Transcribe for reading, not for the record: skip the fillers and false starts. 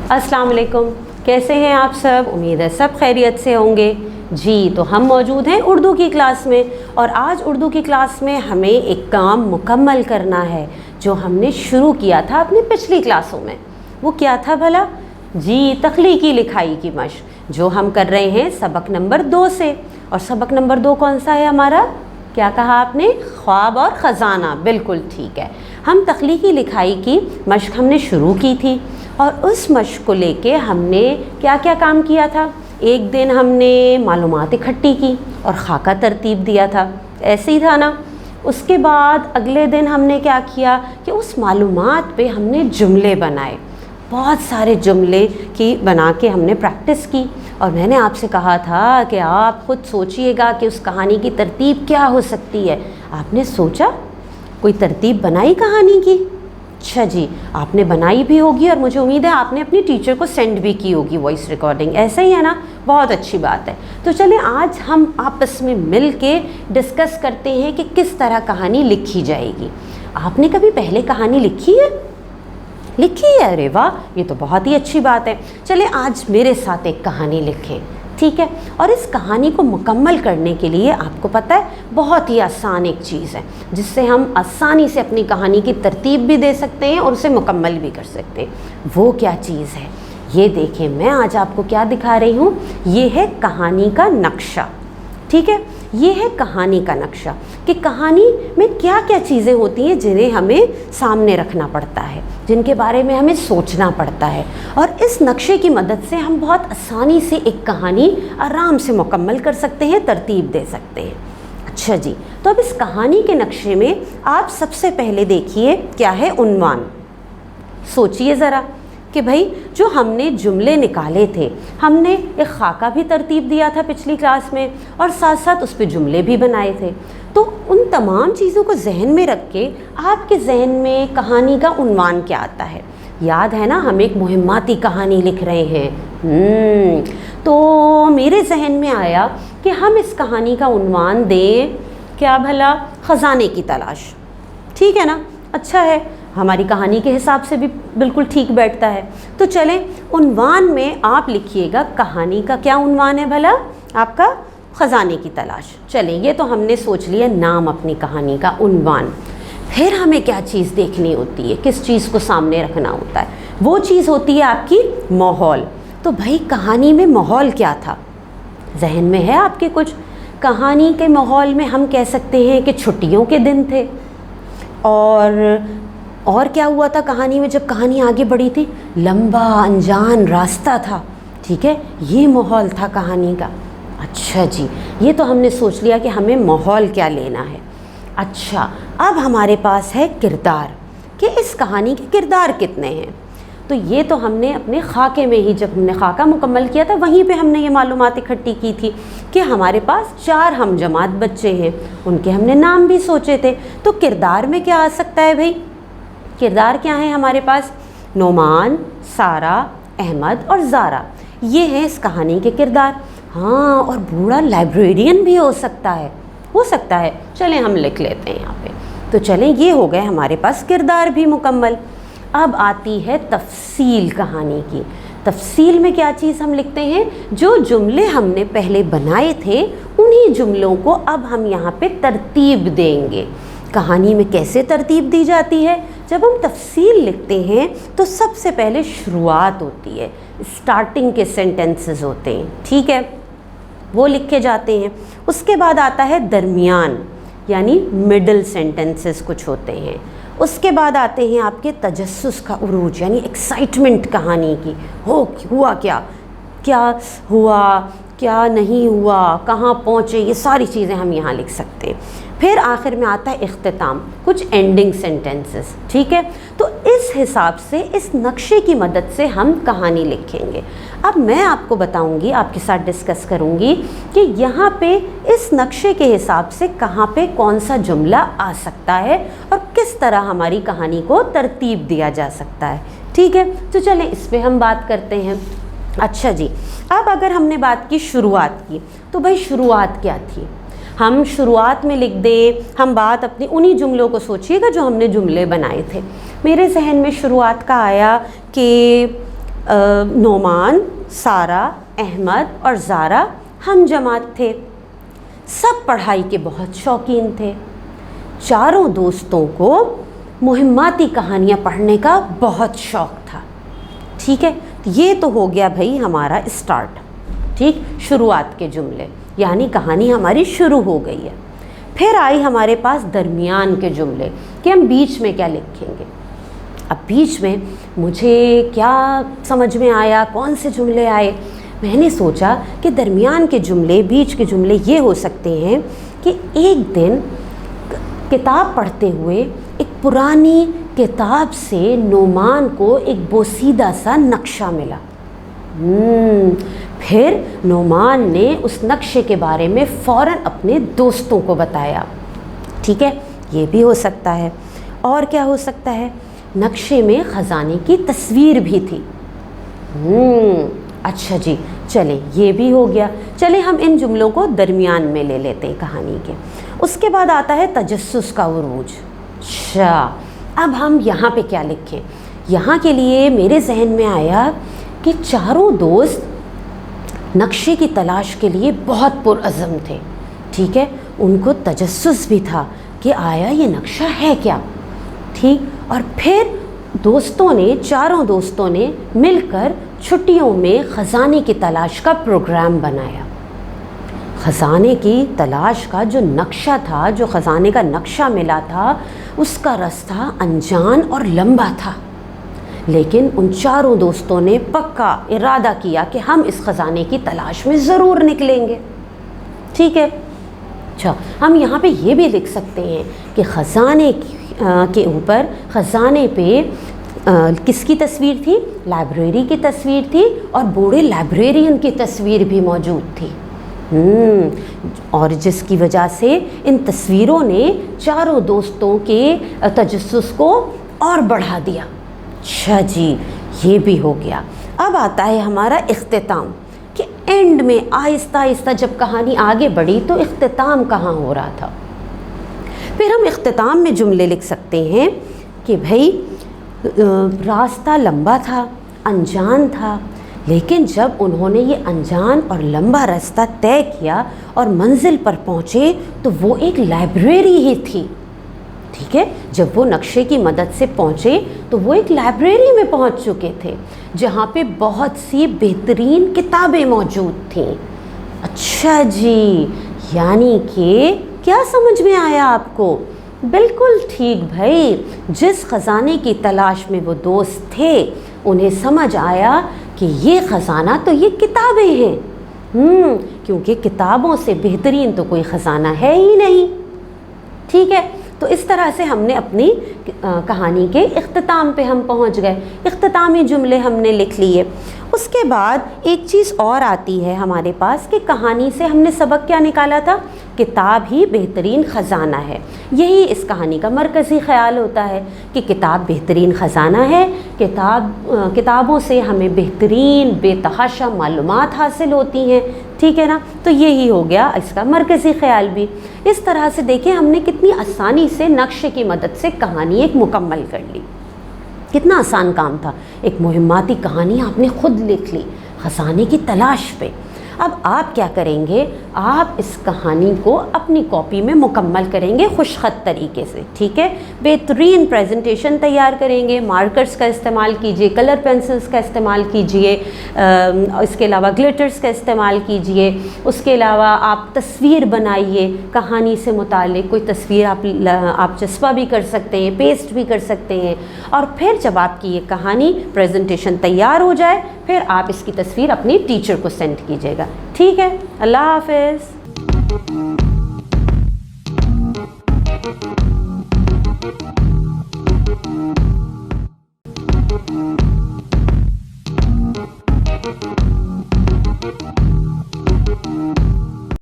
अस्सलाम वालेकुम, कैसे हैं आप सब? उम्मीद है सब खैरियत से होंगे जी। तो हम मौजूद हैं उर्दू की क्लास में, और आज उर्दू की क्लास में हमें एक काम मुकम्मल करना है जो हमने शुरू किया था अपनी पिछली क्लासों में। वो क्या था भला? जी, तख्लीकी लिखाई की मशक, जो हम कर रहे हैं सबक नंबर 2 से। और सबक नंबर 2 कौन सा है हमारा? क्या कहा आपने? ख्वाब और ख़जाना। बिल्कुल ठीक है। हम तख्लीकी लिखाई की मशक हमने शुरू की थी, और उस मशक को लेके हमने क्या क्या काम किया था? एक दिन हमने मालूमात इकट्ठी की और खाका तरतीब दिया था, ऐसे ही था ना। उसके बाद अगले दिन हमने क्या किया कि उस मालूमात पे हमने जुमले बनाए, बहुत सारे जुमले की बना के हमने प्रैक्टिस की। और मैंने आपसे कहा था कि आप ख़ुद सोचिएगा कि उस कहानी की तरतीब क्या हो सकती है। आपने सोचा, कोई तरतीब बनाई कहानी की? अच्छा जी, आपने बनाई भी होगी, और मुझे उम्मीद है आपने अपनी टीचर को सेंड भी की होगी वॉइस रिकॉर्डिंग, ऐसा ही है ना? बहुत अच्छी बात है। तो चलिए आज हम आपस में मिल के डिस्कस करते हैं कि किस तरह कहानी लिखी जाएगी। आपने कभी पहले कहानी लिखी है? लिखी है? अरे वाह, ये तो बहुत ही अच्छी बात है। चलिए आज मेरे साथ एक कहानी लिखें, ठीक है? और इस कहानी को मुकम्मल करने के लिए आपको पता है बहुत ही आसान एक चीज़ है जिससे हम आसानी से अपनी कहानी की तरतीब भी दे सकते हैं और उसे मुकम्मल भी कर सकते हैं। वो क्या चीज़ है? ये देखें, मैं आज आपको क्या दिखा रही हूँ। ये है कहानी का नक्शा, ठीक है? ये है कहानी का नक्शा कि कहानी में क्या क्या चीज़ें होती हैं जिन्हें हमें सामने रखना पड़ता है, जिनके बारे में हमें सोचना पड़ता है। और इस नक्शे की मदद से हम बहुत आसानी से एक कहानी आराम से मुकम्मल कर सकते हैं, तरतीब दे सकते हैं। अच्छा जी, तो अब इस कहानी के नक्शे में आप सबसे पहले देखिए क्या है उन्वान। सोचिए ज़रा कि भाई जो हमने जुमले निकाले थे, हमने एक खाका भी तरतीब दिया था पिछली क्लास में, और साथ साथ उस पर जुमले भी बनाए थे। तो उन तमाम चीज़ों को जहन में रख के आपके जहन में कहानी का उन्वान क्या आता है? याद है ना, हम एक मुहिम्माती कहानी लिख रहे हैं। तो मेरे जहन में आया कि हम इस कहानी का उन्वान दें क्या भला? ख़जाने की तलाश। ठीक है ना? अच्छा है, हमारी कहानी के हिसाब से भी बिल्कुल ठीक बैठता है। तो चलें, उन्वान में आप लिखिएगा कहानी का क्या उन्वान है भला? आपका ख़जाने की तलाश। चलें, ये तो हमने सोच लिया नाम अपनी कहानी का, उन्वान। फिर हमें क्या चीज़ देखनी होती है, किस चीज़ को सामने रखना होता है? वो चीज़ होती है आपकी माहौल। तो भाई कहानी में माहौल क्या था? जहन में है आपके कुछ? कहानी के माहौल में हम कह सकते हैं कि छुट्टियों के दिन थे। और क्या हुआ था कहानी में जब कहानी आगे बढ़ी थी? लंबा अनजान रास्ता था, ठीक है? ये माहौल था कहानी का। अच्छा जी, ये तो हमने सोच लिया कि हमें माहौल क्या लेना है। अच्छा, अब हमारे पास है किरदार, कि इस कहानी के किरदार कितने हैं। तो ये तो हमने अपने खाके में ही, जब हमने खाका मुकम्मल किया था वहीं पे हमने ये मालूमात इकट्ठी की थी कि हमारे पास 4 हम जमात बच्चे हैं, उनके हमने नाम भी सोचे थे। तो किरदार में क्या आ सकता है भाई? किरदार क्या है हमारे पास? नोमान, सारा, अहमद और ज़ारा, ये हैं इस कहानी के किरदार। हाँ, और बूढ़ा लाइब्रेरियन भी हो सकता है, हो सकता है। चलें हम लिख लेते हैं यहाँ पे। तो चलें, ये हो गए हमारे पास किरदार भी मुकम्मल। अब आती है तफसील कहानी की। तफसील में क्या चीज़ हम लिखते हैं? जो जुमले हमने पहले बनाए थे उन्हीं जुमलों को अब हम यहाँ पे तरतीब देंगे। कहानी में कैसे तरतीब दी जाती है? जब हम तफसील लिखते हैं तो सबसे पहले शुरुआत होती है, स्टार्टिंग के सेंटेंसेस होते हैं, ठीक है? वो लिखे जाते हैं। उसके बाद आता है दरमियान, यानी मिडल सेंटेंसेस कुछ होते हैं। उसके बाद आते हैं आपके तजस्सुस का उरूज, यानी एक्साइटमेंट कहानी की। हुआ क्या, क्या हुआ, क्या नहीं हुआ, कहाँ पहुँचे, ये सारी चीज़ें हम यहाँ लिख सकते हैं। फिर आखिर में आता है इख्तिताम, कुछ एंडिंग सेंटेंसेस, ठीक है? तो इस हिसाब से, इस नक्शे की मदद से हम कहानी लिखेंगे। अब मैं आपको बताऊंगी, आपके साथ डिस्कस करूंगी कि यहाँ पे इस नक्शे के हिसाब से कहाँ पे कौन सा जुमला आ सकता है और किस तरह हमारी कहानी को तरतीब दिया जा सकता है, ठीक है? तो चलें इस पे हम बात करते हैं। अच्छा जी, अब अगर हमने बात की शुरुआत की, तो भाई शुरुआत क्या थी? हम शुरुआत में लिख दें, हम बात अपनी उन्हीं जुमलों को सोचिएगा जो हमने जुमले बनाए थे। मेरे जहन में शुरुआत का आया कि نعمان، سارہ، احمد اور زارا ہم جماعت تھے، سب پڑھائی کے بہت شوقین تھے، چاروں دوستوں کو مہماتی کہانیاں پڑھنے کا بہت شوق تھا۔ ٹھیک ہے، یہ تو ہو گیا بھائی ہمارا اسٹارٹ، ٹھیک، شروعات کے جملے، یعنی کہانی ہماری شروع ہو گئی ہے۔ پھر آئی ہمارے پاس درمیان کے جملے کہ ہم بیچ میں کیا لکھیں گے۔ اب بیچ میں مجھے کیا سمجھ میں آیا، کون سے جملے آئے، میں نے سوچا کہ درمیان کے جملے، بیچ کے جملے یہ ہو سکتے ہیں کہ ایک دن کتاب پڑھتے ہوئے ایک پرانی کتاب سے نعمان کو ایک بوسیدہ سا نقشہ ملا، پھر نعمان نے اس نقشے کے بارے میں فوراً اپنے دوستوں کو بتایا۔ ٹھیک ہے، یہ بھی ہو سکتا ہے۔ اور کیا ہو سکتا ہے؟ نقشے میں خزانے کی تصویر بھی تھی۔ اچھا جی، چلیں یہ بھی ہو گیا۔ چلیں ہم ان جملوں کو درمیان میں لے لیتے ہیں کہانی کے۔ اس کے بعد آتا ہے تجسس کا عروج۔ اچھا، اب ہم یہاں پہ کیا لکھیں؟ یہاں کے لیے میرے ذہن میں آیا کہ چاروں دوست نقشے کی تلاش کے لیے بہت پرعزم تھے۔ ٹھیک ہے، ان کو تجسس بھی تھا کہ آیا یہ نقشہ ہے کیا۔ ٹھیک، اور پھر چاروں دوستوں نے مل کر چھٹیوں میں خزانے کی تلاش کا پروگرام بنایا۔ خزانے کی تلاش کا جو نقشہ تھا، جو خزانے کا نقشہ ملا تھا، اس کا رستہ انجان اور لمبا تھا، لیکن ان چاروں دوستوں نے پکا ارادہ کیا کہ ہم اس خزانے کی تلاش میں ضرور نکلیں گے۔ ٹھیک ہے، اچھا ہم یہاں پہ یہ بھی لکھ سکتے ہیں کہ خزانے کے اوپر، خزانے پہ کس کی تصویر تھی؟ لائبریری کی تصویر تھی، اور بوڑھے لائبریرین کی تصویر بھی موجود تھی، اور جس کی وجہ سے ان تصویروں نے چاروں دوستوں کے تجسس کو اور بڑھا دیا۔ اچھا جی، یہ بھی ہو گیا۔ اب آتا ہے ہمارا اختتام، کہ اینڈ میں آہستہ آہستہ جب کہانی آگے بڑھی تو اختتام کہاں ہو رہا تھا۔ پھر ہم اختتام میں جملے لکھ سکتے ہیں کہ بھائی راستہ لمبا تھا، انجان تھا، لیکن جب انہوں نے یہ انجان اور لمبا راستہ طے کیا اور منزل پر پہنچے تو وہ ایک لائبریری ہی تھی۔ ٹھیک ہے، جب وہ نقشے کی مدد سے پہنچے تو وہ ایک لائبریری میں پہنچ چکے تھے، جہاں پہ بہت سی بہترین کتابیں موجود تھیں۔ اچھا جی، یعنی کہ کیا سمجھ میں آیا آپ کو؟ بالکل ٹھیک بھائی، جس خزانے کی تلاش میں وہ دوست تھے انہیں سمجھ آیا کہ یہ خزانہ تو یہ کتابیں ہیں، کیونکہ کتابوں سے بہترین تو کوئی خزانہ ہے ہی نہیں۔ ٹھیک ہے، تو اس طرح سے ہم نے اپنی کہانی کے اختتام پہ ہم پہنچ گئے، اختتامی جملے ہم نے لکھ لیے۔ اس کے بعد ایک چیز اور آتی ہے ہمارے پاس کہ کہانی سے ہم نے سبق کیا نکالا تھا؟ کتاب ہی بہترین خزانہ ہے۔ یہی اس کہانی کا مرکزی خیال ہوتا ہے کہ کتاب بہترین خزانہ ہے، کتابوں سے ہمیں بہترین بے تحاشا معلومات حاصل ہوتی ہیں۔ ٹھیک ہے نا، تو یہی ہو گیا اس کا مرکزی خیال بھی۔ اس طرح سے دیکھیں ہم نے کتنی آسانی سے نقشے کی مدد سے کہانی ایک مکمل کر لی۔ کتنا آسان کام تھا، ایک مہماتی کہانی آپ نے خود لکھ لی خزانے کی تلاش پہ۔ اب آپ کیا کریں گے؟ آپ اس کہانی کو اپنی کاپی میں مکمل کریں گے خوش خط طریقے سے۔ ٹھیک ہے، بہترین پریزنٹیشن تیار کریں گے، مارکرز کا استعمال کیجئے، کلر پینسلز کا استعمال کیجئے، اس کے علاوہ گلیٹرز کا استعمال کیجئے، اس کے علاوہ آپ تصویر بنائیے کہانی سے متعلق، کوئی تصویر آپ چسپاں بھی کر سکتے ہیں، پیسٹ بھی کر سکتے ہیں، اور پھر جب آپ کی یہ کہانی پریزنٹیشن تیار ہو جائے پھر آپ اس کی تصویر اپنی ٹیچر کو سینڈ کیجیے گا۔ ٹھیک ہے، اللہ حافظ۔